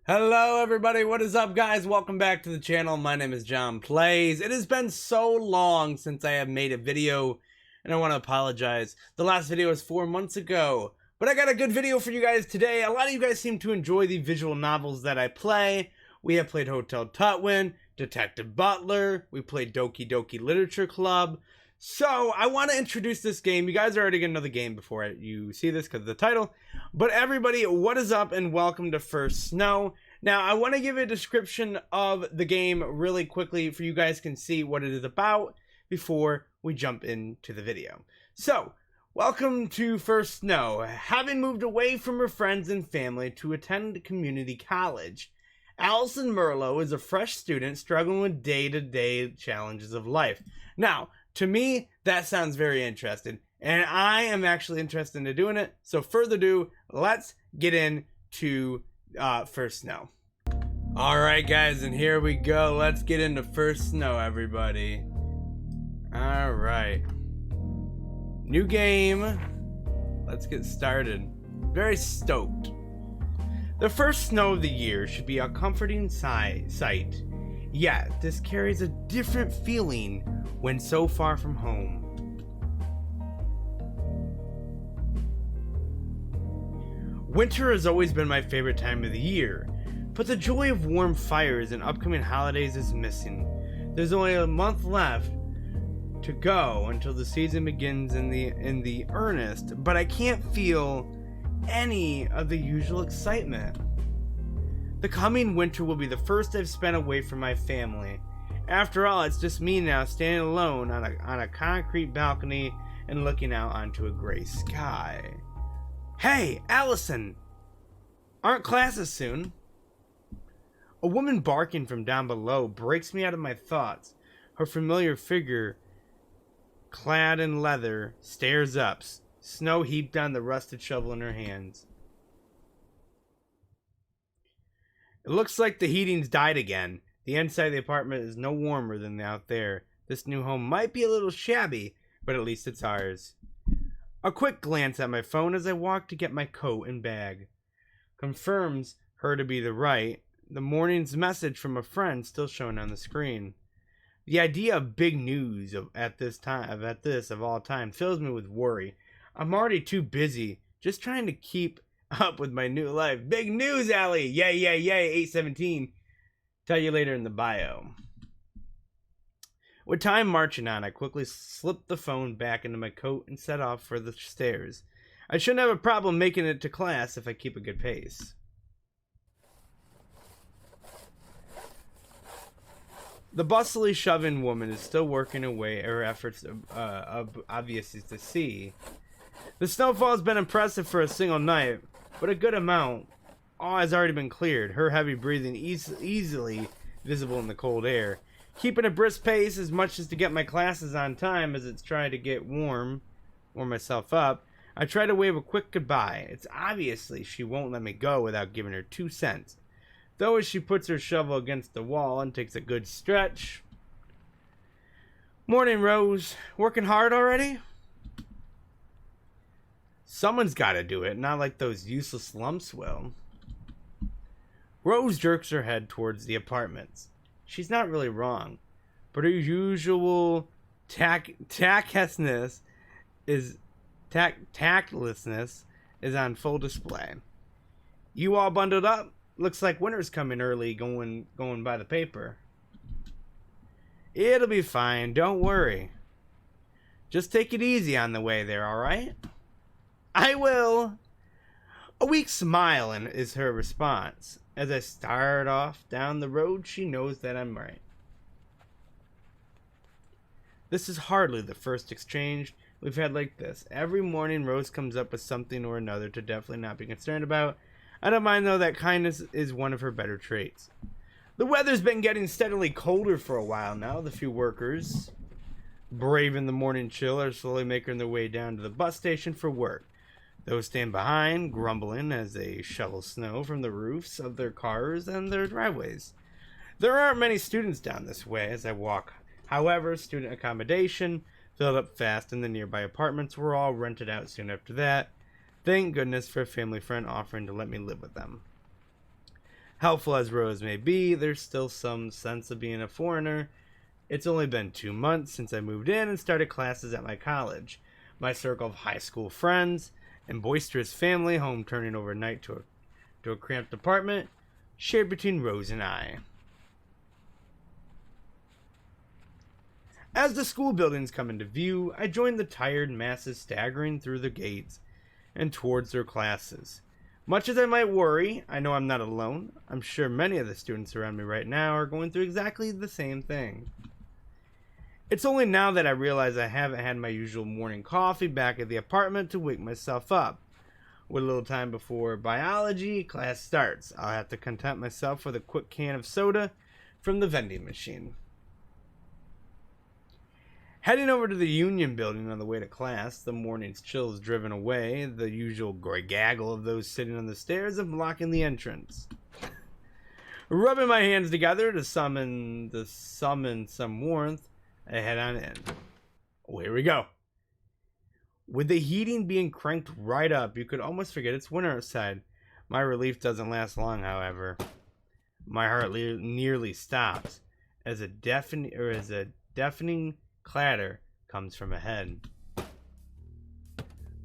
Hello everybody, what is up guys? Welcome back to the channel. My name is John Plays. It has been so long since I have made a video and I want to apologize. The last video was 4 months ago, but I got a good video for you guys today. A lot of you guys seem to enjoy the visual novels that I play. We have played Hotel Tutwin, Detective Butler, we played Doki Doki Literature Club. So I want to introduce this game. You guys are already going to know the game before you see this because of the title. But everybody, what is up and welcome to First Snow. Now I want to give a description of the game really quickly for you guys can see what it is about before we jump into the video. So welcome to First Snow. Having moved away from her friends and family to attend community college, Allison Merlo is a fresh student struggling with day-to-day challenges of life. Now, to me, that sounds very interesting, and I am actually interested in doing it. So further ado, let's get into First Snow. Alright guys, and here we go. Let's get into First Snow, everybody. Alright. New game. Let's get started. Very stoked. The first snow of the year should be a comforting sight. Yet, this carries a different feeling when so far from home. Winter has always been my favorite time of the year, but the joy of warm fires and upcoming holidays is missing. There's only a month left to go until the season begins in the earnest, but I can't feel any of the usual excitement. The coming winter will be the first I've spent away from my family. After all, it's just me now standing alone on a concrete balcony and looking out onto a gray sky. Hey, Allison! Aren't classes soon? A woman barking from down below breaks me out of my thoughts. Her familiar figure, clad in leather, stares up, snow heaped on the rusted shovel in her hands. It looks like the heating's died again. The inside of the apartment is no warmer than out there. This new home might be a little shabby, but at least it's ours. A quick glance at my phone as I walk to get my coat and bag confirms her to be the morning's message from a friend still shown on the screen. The idea of big news of all time fills me with worry. I'm already too busy just trying to keep up with my new life. Big news, Allie! Yay, yay, yay, 817. Tell you later in the bio. With time marching on, I quickly slipped the phone back into my coat and set off for the stairs. I shouldn't have a problem making it to class if I keep a good pace. The bustily shoving woman is still working away at her efforts obviously to see. The snowfall has been impressive for a single night, but a good amount. All has already been cleared, her heavy breathing easily visible in the cold air. Keeping a brisk pace as much as to get my classes on time as it's trying to get warm myself up. I try to wave a quick goodbye. It's obviously she won't let me go without giving her 2 cents. Though as she puts her shovel against the wall and takes a good stretch. Morning, Rose. Working hard already? Someone's got to do it, not like those useless lumps will. Rose jerks her head towards the apartments. She's not really wrong, but her usual tactlessness is on full display. You all bundled up? Looks like winter's coming early going by the paper. It'll be fine, don't worry. Just take it easy on the way there, alright? I will. A weak smile is her response. As I start off down the road, she knows that I'm right. This is hardly the first exchange we've had like this. Every morning, Rose comes up with something or another to definitely not be concerned about. I don't mind, though, that kindness is one of her better traits. The weather's been getting steadily colder for a while now. The few workers, braving the morning chill, are slowly making their way down to the bus station for work. Those stand behind, grumbling as they shovel snow from the roofs of their cars and their driveways. There aren't many students down this way as I walk. However, student accommodation filled up fast and the nearby apartments were all rented out soon after that. Thank goodness for a family friend offering to let me live with them. Helpful as Rose may be, there's still some sense of being a foreigner. It's only been 2 months since I moved in and started classes at my college. My circle of high school friends and boisterous family home turning overnight to a cramped apartment shared between Rose and I. As the school buildings come into view, I join the tired masses staggering through the gates and towards their classes. Much as I might worry, I know I'm not alone. I'm sure many of the students around me right now are going through exactly the same thing. It's only now that I realize I haven't had my usual morning coffee back at the apartment to wake myself up. With a little time before biology class starts, I'll have to content myself with a quick can of soda from the vending machine. Heading over to the Union Building on the way to class, the morning's chill is driven away, the usual gaggle of those sitting on the stairs and blocking the entrance. Rubbing my hands together to summon some warmth, I head on in. Oh, here we go. With the heating being cranked right up, you could almost forget it's winter outside. My relief doesn't last long, however. My heart nearly stops as a deafening clatter comes from ahead.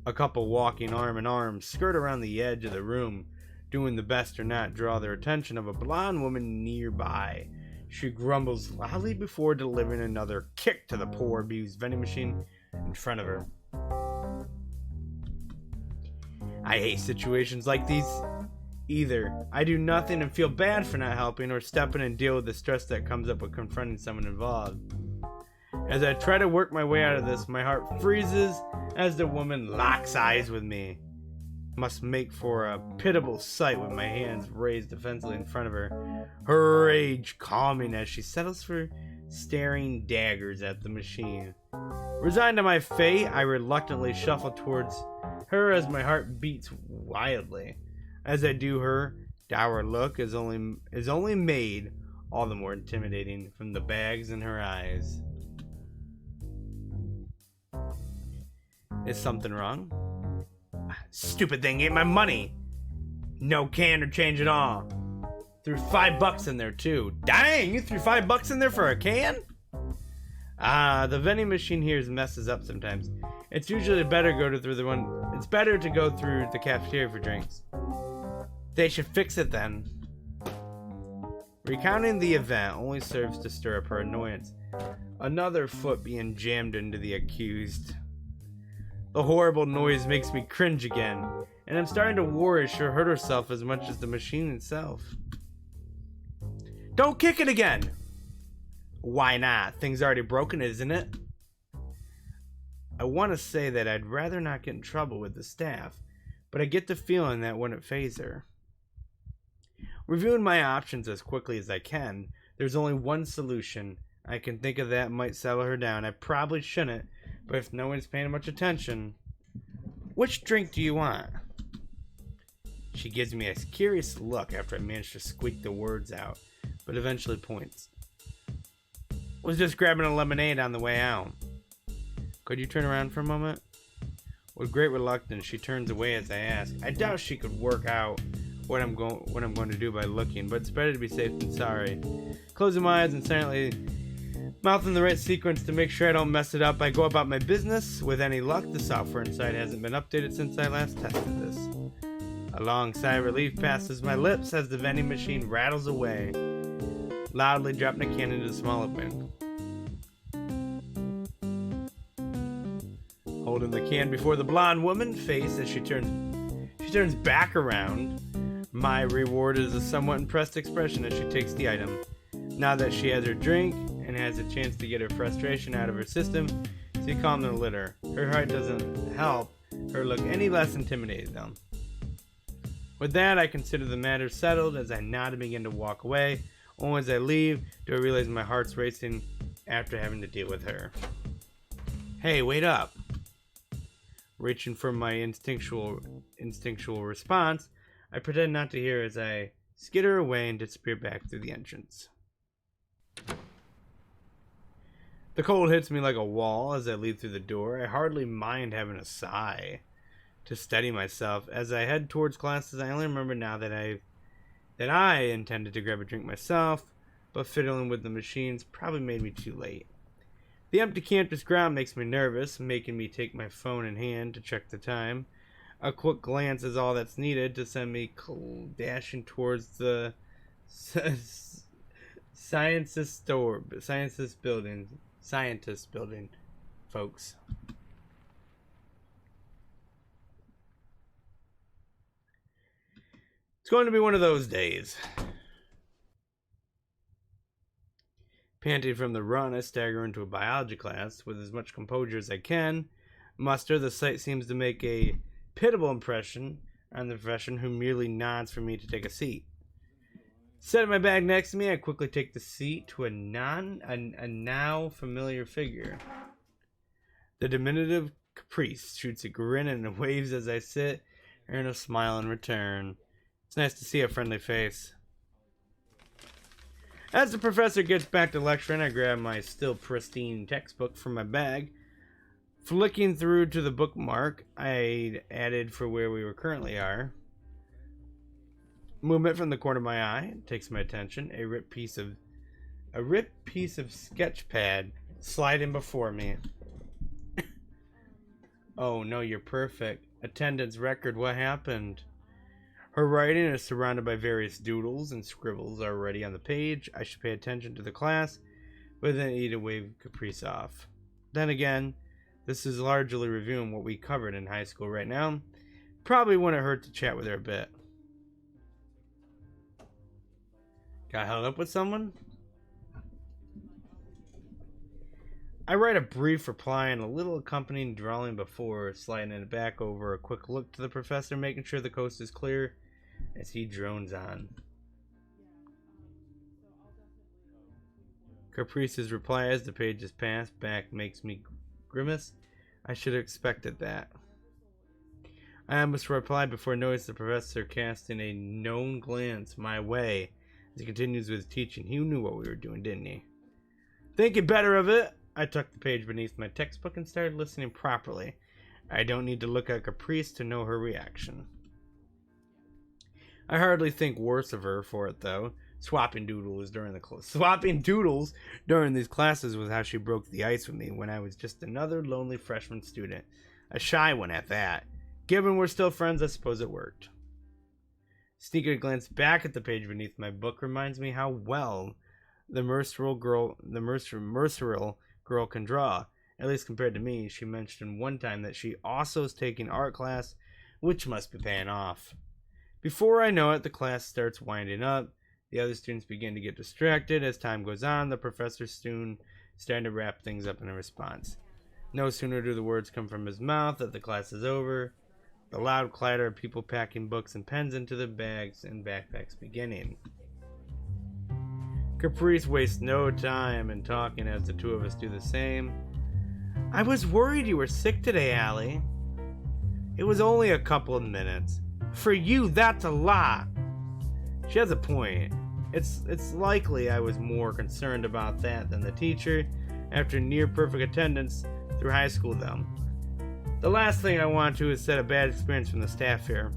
A couple walking arm in arm skirt around the edge of the room, doing the best to not draw their attention of a blonde woman nearby. She grumbles loudly before delivering another kick to the poor abused vending machine in front of her. I hate situations like these. Either I do nothing and feel bad for not helping, or step in and deal with the stress that comes up with confronting someone involved. As I try to work my way out of this, my heart freezes as the woman locks eyes with me. Must make for a pitiable sight with my hands raised defensively in front of her, her rage calming as she settles for staring daggers at the machine. Resigned to my fate, I reluctantly shuffle towards her as my heart beats wildly. As I do, her dour look is only made all the more intimidating from the bags in her eyes. Is something wrong? Stupid thing ate my money. No can or change at all. Threw $5 in there too. Dang, you threw $5 in there for a can? The vending machine here messes up sometimes. It's usually better to go through the cafeteria for drinks. They should fix it then. Recounting the event only serves to stir up her annoyance. Another foot being jammed into the accused. The horrible noise makes me cringe again, and I'm starting to worry she'll hurt herself as much as the machine itself. Don't kick it again! Why not? Thing's already broken, isn't it? I want to say that I'd rather not get in trouble with the staff, but I get the feeling that wouldn't faze her. Reviewing my options as quickly as I can, there's only one solution I can think of that might settle her down. I probably shouldn't, but if no one's paying much attention, which drink do you want? She gives me a curious look after I manage to squeak the words out, but eventually points. Was just grabbing a lemonade on the way out. Could you turn around for a moment? With great reluctance, she turns away as I ask. I doubt she could work out what I'm going to do by looking, but it's better to be safe than sorry. Closing my eyes and silently mouthing the right sequence to make sure I don't mess it up, I go about my business. With any luck, the software inside hasn't been updated since I last tested this. A long sigh of relief passes my lips as the vending machine rattles away, loudly dropping a can into the small opening. Holding the can before the blonde woman's face as she turns back around. My reward is a somewhat impressed expression as she takes the item. Now that she has her drink and has a chance to get her frustration out of her system, she calmed the litter. Her heart doesn't help her look any less intimidated though. With that, I consider the matter settled as I nod and begin to walk away. Only as I leave do I realize my heart's racing after having to deal with her. Hey, wait up. Reaching for my instinctual response, I pretend not to hear as I skitter away and disappear back through the entrance. The cold hits me like a wall as I leave through the door. I hardly mind having a sigh to steady myself. As I head towards classes, I only remember now that that I intended to grab a drink myself, but fiddling with the machines probably made me too late. The empty campus ground makes me nervous, making me take my phone in hand to check the time. A quick glance is all that's needed to send me dashing towards the scientist building, folks. It's going to be one of those days. Panting from the run, I stagger into a biology class with as much composure as I can muster. The sight seems to make a pitiable impression on the professor, who merely nods for me to take a seat. Setting my bag next to me, I quickly take the seat to a now familiar figure. The diminutive Caprice shoots a grin and waves as I sit, earn a smile in return. It's nice to see a friendly face. As the professor gets back to lecturing, I grab my still pristine textbook from my bag. Flicking through to the bookmark I added for where we currently are. Movement from the corner of my eye takes my attention. A ripped piece of sketch pad sliding before me. Oh no, you're perfect. Attendance record, what happened? Her writing is surrounded by various doodles and scribbles already on the page. I should pay attention to the class, but then need to wave Caprice off. Then again, this is largely reviewing what we covered in high school right now. Probably wouldn't hurt to chat with her a bit. Got held up with someone? I write a brief reply and a little accompanying drawing before sliding it back over a quick look to the professor, making sure the coast is clear as he drones on. Caprice's reply as the pages pass back makes me grimace. I should have expected that. I almost replied before noticing the professor casting a knowing glance my way as he continues with his teaching. He knew what we were doing, didn't he? Thinking better of it, I tucked the page beneath my textbook and started listening properly. I don't need to look at Caprice to know her reaction. I hardly think worse of her for it, though. Swapping doodles during these classes was how she broke the ice with me when I was just another lonely freshman student. A shy one at that. Given we're still friends, I suppose it worked. Sneaking a glance back at the page beneath my book reminds me how well the mercurial girl can draw. At least compared to me. She mentioned one time that she also is taking art class, which must be paying off. Before I know it, the class starts winding up. The other students begin to get distracted. As time goes on, the professor soon starting to wrap things up in a response. No sooner do the words come from his mouth that the class is over. The loud clatter of people packing books and pens into the bags and backpacks beginning. Caprice wastes no time in talking as the two of us do the same. I was worried you were sick today, Allie. It was only a couple of minutes. For you, that's a lot. She has a point. It's likely I was more concerned about that than the teacher after near perfect attendance through high school though. The last thing I want to is set a bad experience from the staff here.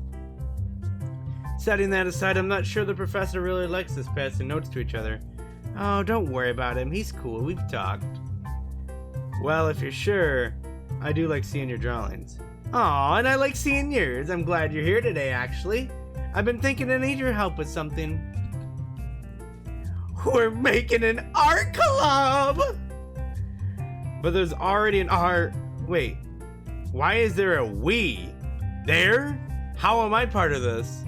Setting that aside, I'm not sure the professor really likes us passing notes to each other. Oh, don't worry about him. He's cool. We've talked. Well, if you're sure, I do like seeing your drawings. Aw, and I like seeing yours. I'm glad you're here today, actually. I've been thinking I need your help with something. We're making an art club! But there's already an art... Wait, why is there a we? There? How am I part of this?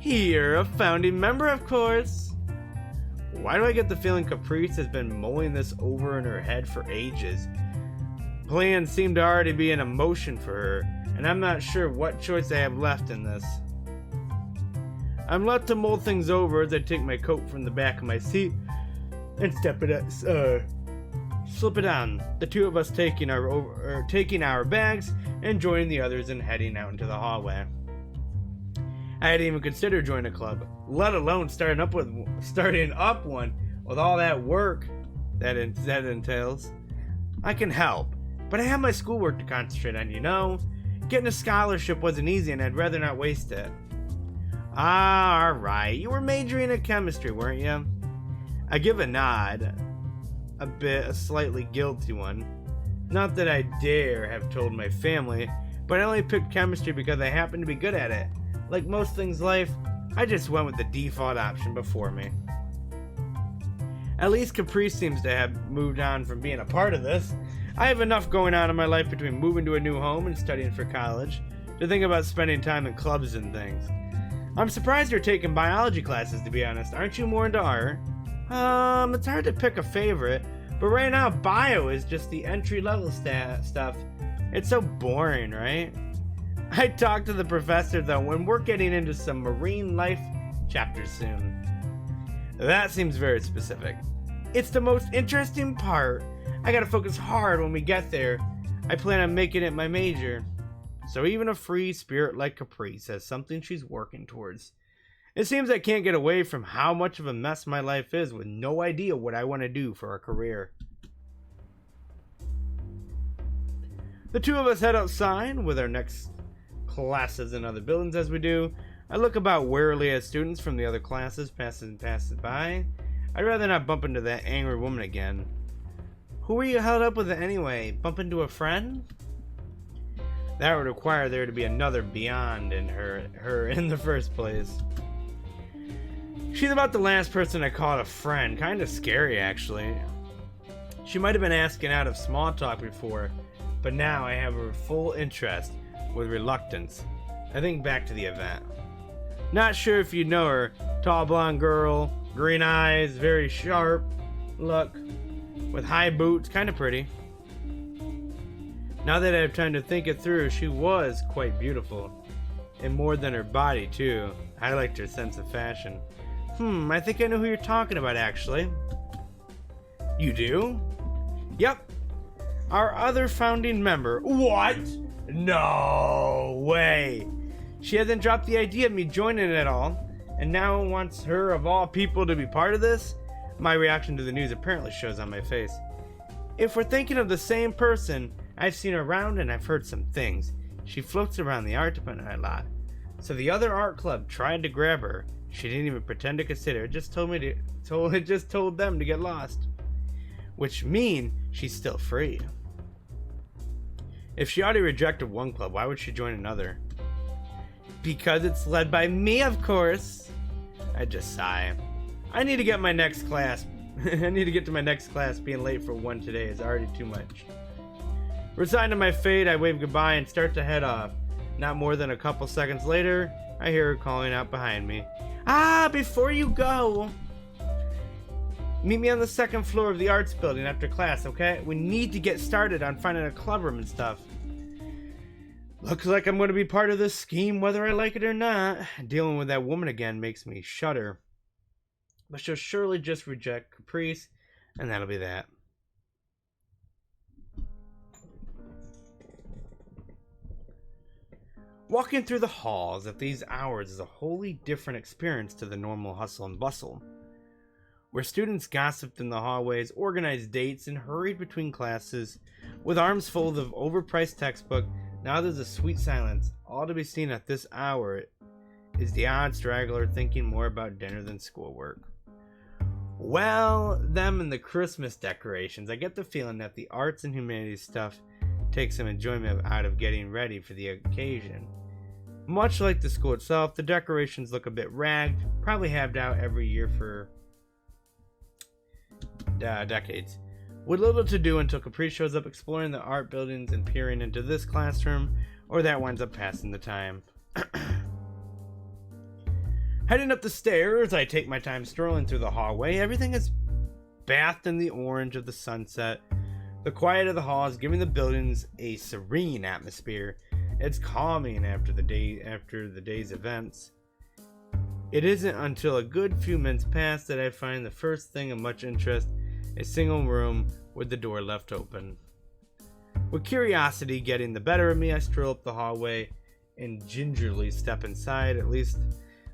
You're a founding member, of course. Why do I get the feeling Caprice has been mulling this over in her head for ages? Plans seem to already be in motion for her, and I'm not sure what choice I have left in this. I'm left to mull things over as I take my coat from the back of my seat and slip it on. The two of us taking our bags and joining the others and heading out into the hallway. I hadn't even considered joining a club, let alone starting up one with all that work that entails. I can help, but I have my schoolwork to concentrate on, you know? Getting a scholarship wasn't easy and I'd rather not waste it. Ah, alright. You were majoring in chemistry, weren't you? I give a nod. A slightly guilty one. Not that I dare have told my family, but I only picked chemistry because I happened to be good at it. Like most things in life, I just went with the default option before me. At least Caprice seems to have moved on from being a part of this. I have enough going on in my life between moving to a new home and studying for college to think about spending time in clubs and things. I'm surprised you're taking biology classes, to be honest. Aren't you more into art? It's hard to pick a favorite, but right now bio is just the entry-level stuff. It's so boring, right? I talked to the professor though when we're getting into some marine life chapters soon. That seems very specific. It's the most interesting part. I gotta focus hard when we get there. I plan on making it my major. So even a free spirit like Caprice has something she's working towards. It seems I can't get away from how much of a mess my life is with no idea what I want to do for a career. The two of us head outside with our next classes in other buildings as we do. I look about warily as students from the other classes passes by. I'd rather not bump into that angry woman again. Who were you held up with anyway? Bump into a friend? That would require there to be another beyond in her in the first place. She's about the last person I called a friend. Kinda scary, actually. She might have been asking out of small talk before, but now I have her full interest with reluctance. I think back to the event. Not sure if you know her. Tall blonde girl, green eyes, very sharp look, with high boots, kinda pretty. Now that I have time to think it through, she was quite beautiful. And more than her body, too. I liked her sense of fashion. I think I know who you're talking about, actually. You do? Yep. Our other founding member. What? No way. She hasn't dropped the idea of me joining it at all, and now wants her, of all people, to be part of this? My reaction to the news apparently shows on my face. If we're thinking of the same person, I've seen her around and I've heard some things. She floats around the art department a lot. So the other art club tried to grab her. She didn't even pretend to consider it. Just told them to get lost. Which means she's still free. If she already rejected one club, why would she join another? Because it's led by me, of course. I just sigh. I need to get my next class. I need to get to my next class. Being late for one today is already too much. Resigned to my fate, I wave goodbye and start to head off. Not more than a couple seconds later, I hear her calling out behind me. Before you go, meet me on the second floor of the arts building after class, okay? We need to get started on finding a clubroom and stuff. Looks like I'm going to be part of this scheme whether I like it or not. Dealing with that woman again makes me shudder. But she'll surely just reject Caprice, and that'll be that. Walking through the halls at these hours is a wholly different experience to the normal hustle and bustle, where students gossiped in the hallways, organized dates, and hurried between classes. With arms full of overpriced textbook, now there's a sweet silence. All to be seen at this hour is the odd straggler thinking more about dinner than schoolwork. Well, them and the Christmas decorations. I get the feeling that the arts and humanities stuff takes some enjoyment out of getting ready for the occasion. Much like the school itself, the decorations look a bit ragged, probably halved out every year for decades. With little to do until Caprice shows up exploring the art buildings and peering into this classroom, or that winds up passing the time. Heading up the stairs, I take my time strolling through the hallway. Everything is bathed in the orange of the sunset. The quiet of the halls giving the buildings a serene atmosphere. It's calming after the day's events. It isn't until a good few minutes pass that I find the first thing of much interest, a single room with the door left open. With curiosity getting the better of me, I stroll up the hallway and gingerly step inside. At least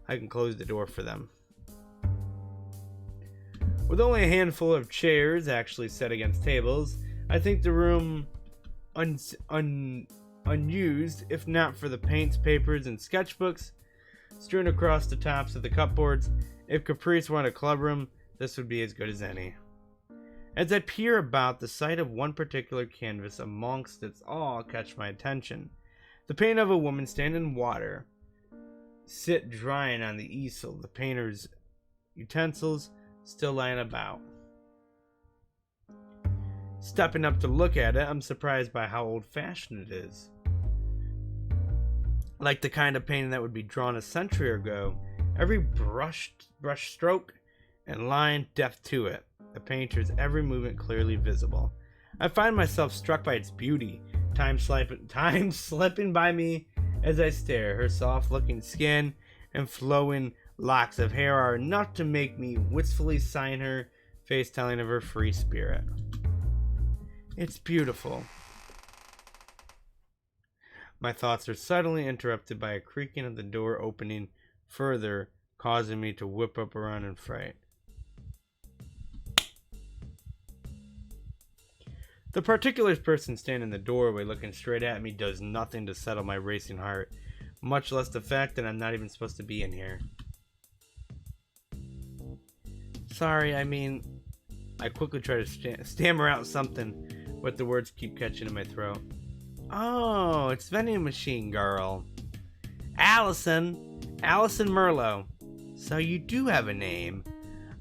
I can close the door for them. With only a handful of chairs actually set against tables, I think the room unused, if not for the paints, papers, and sketchbooks. strewn across the tops of the cupboards. If Caprice wanted a clubroom, this would be as good as any. As I peer about, the sight of one particular canvas amongst its all catch my attention. The painting of a woman standing in water, sit drying on the easel, the painter's utensils still lying about. Stepping up to look at it, I'm surprised by how old-fashioned it is. Like the kind of painting that would be drawn a century ago, every brush stroke and line deft to it, the painter's every movement clearly visible. I find myself struck by its beauty, time slipping by me as I stare. Her soft-looking skin and flowing locks of hair are enough to make me wistfully sign her face, telling of her free spirit. It's beautiful. My thoughts are suddenly interrupted by a creaking of the door opening further, causing me to whip up around in fright. The particular person standing in the doorway looking straight at me does nothing to settle my racing heart, much less the fact that I'm not even supposed to be in here. Sorry, I quickly try to stammer out something, but the words keep catching in my throat. Oh, it's vending machine girl. Allison Merlo. So you do have a name.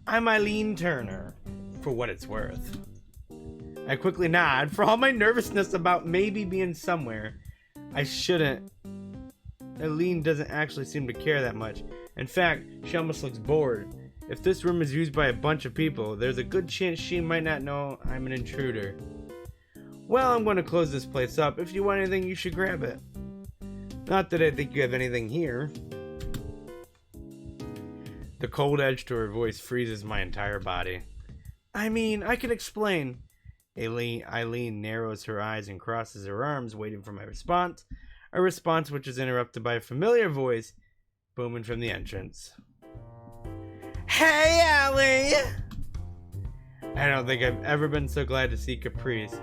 I'm Eileen Turner, for what it's worth. I quickly nod, for all my nervousness about maybe being somewhere I shouldn't. Eileen doesn't actually seem to care that much. In fact, she almost looks bored. If this room is used by a bunch of people, there's a good chance she might not know I'm an intruder. Well, I'm going to close this place up. If you want anything, you should grab it. Not that I think you have anything here. The cold edge to her voice freezes my entire body. I can explain. Eileen narrows her eyes and crosses her arms, waiting for my response. A response which is interrupted by a familiar voice booming from the entrance. Hey, Allie! I don't think I've ever been so glad to see Caprice.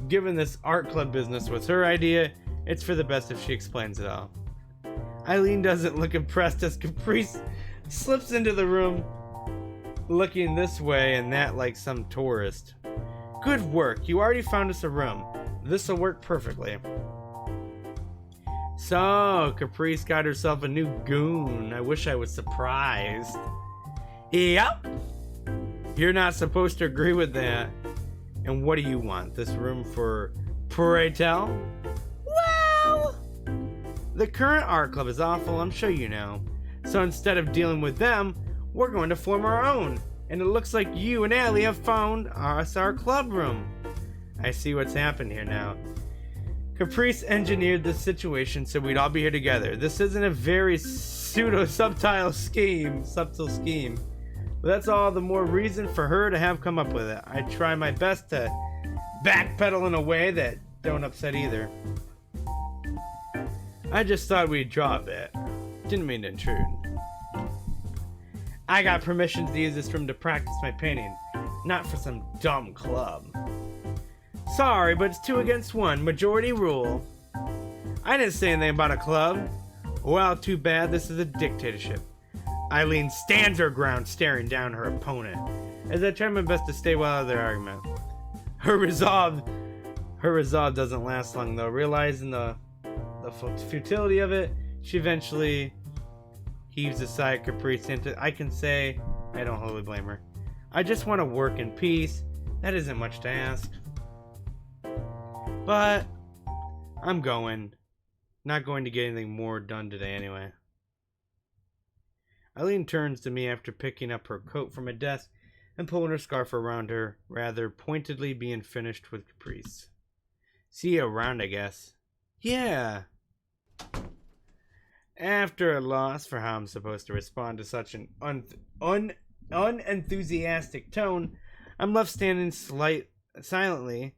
Given this art club business was her idea, it's for the best if she explains it all. Eileen doesn't look impressed as Caprice slips into the room, looking this way and that like some tourist. Good work, you already found us a room. This'll work perfectly. So, Caprice got herself a new goon. I wish I was surprised. Yep. You're not supposed to agree with that. And what do you want? This room for pray tell? Well, the current art club is awful, I'm sure you know. So instead of dealing with them, we're going to form our own. And it looks like you and Allie have found us our club room. I see what's happened here now. Caprice engineered this situation so we'd all be here together. This isn't a very subtle scheme. But that's all the more reason for her to have come up with it. I try my best to backpedal in a way that don't upset either. I just thought we'd draw a bit. Didn't mean to intrude. I got permission to use this room to practice my painting, not for some dumb club. Sorry, but it's 2 against 1, majority rule. I didn't say anything about a club. Well, too bad, this is a dictatorship. Eileen stands her ground, staring down her opponent, as I try my best to stay well out of their argument. Her resolve doesn't last long, though. Realizing the futility of it, she eventually heaves aside Caprice into. I can say I don't wholly blame her. I just want to work in peace. That isn't much to ask. But I'm going. Not going to get anything more done today anyway. Eileen turns to me after picking up her coat from a desk and pulling her scarf around her, rather pointedly being finished with Caprice. See you around, I guess. Yeah. After a loss for how I'm supposed to respond to such an unenthusiastic tone, I'm left standing silently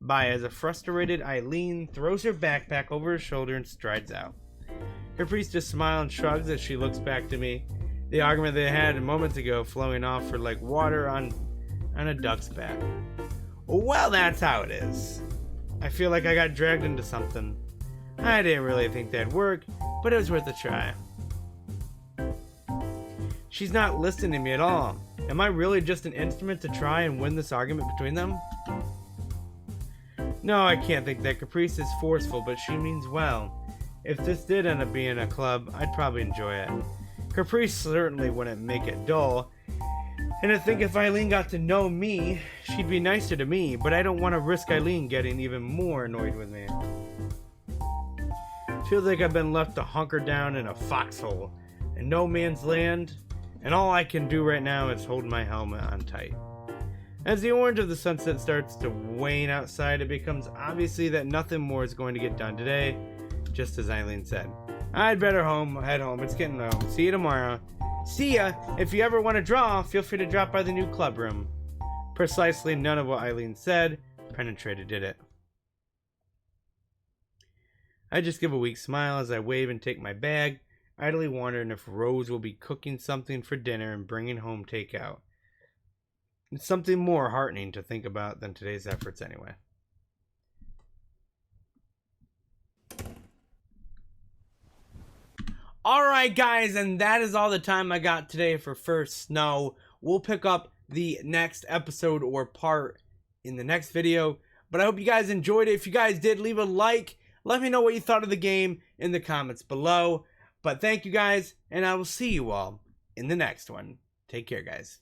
by as a frustrated Eileen throws her backpack over her shoulder and strides out. Caprice just smiles and shrugs as she looks back to me, the argument they had moments ago flowing off her like water on a duck's back. Well, that's how it is. I feel like I got dragged into something. I didn't really think that'd work, but it was worth a try. She's not listening to me at all. Am I really just an instrument to try and win this argument between them? No, I can't think that. Caprice is forceful, but she means well. If this did end up being a club, I'd probably enjoy it. Caprice certainly wouldn't make it dull. And I think if Eileen got to know me, she'd be nicer to me, but I don't want to risk Eileen getting even more annoyed with me. Feels like I've been left to hunker down in a foxhole, in no man's land, and all I can do right now is hold my helmet on tight. As the orange of the sunset starts to wane outside, it becomes obviously that nothing more is going to get done today, just as Eileen said. I'd better head home, it's getting low. See you tomorrow. See ya! If you ever want to draw, feel free to drop by the new club room. Precisely none of what Eileen said penetrated, did it? I just give a weak smile as I wave and take my bag, idly wondering if Rose will be cooking something for dinner and bringing home takeout. It's something more heartening to think about than today's efforts anyway. Alright guys, and that is all the time I got today for First Snow. We'll pick up the next episode or part in the next video. But I hope you guys enjoyed it. If you guys did, leave a like. Let me know what you thought of the game in the comments below. But thank you guys, and I will see you all in the next one. Take care, guys.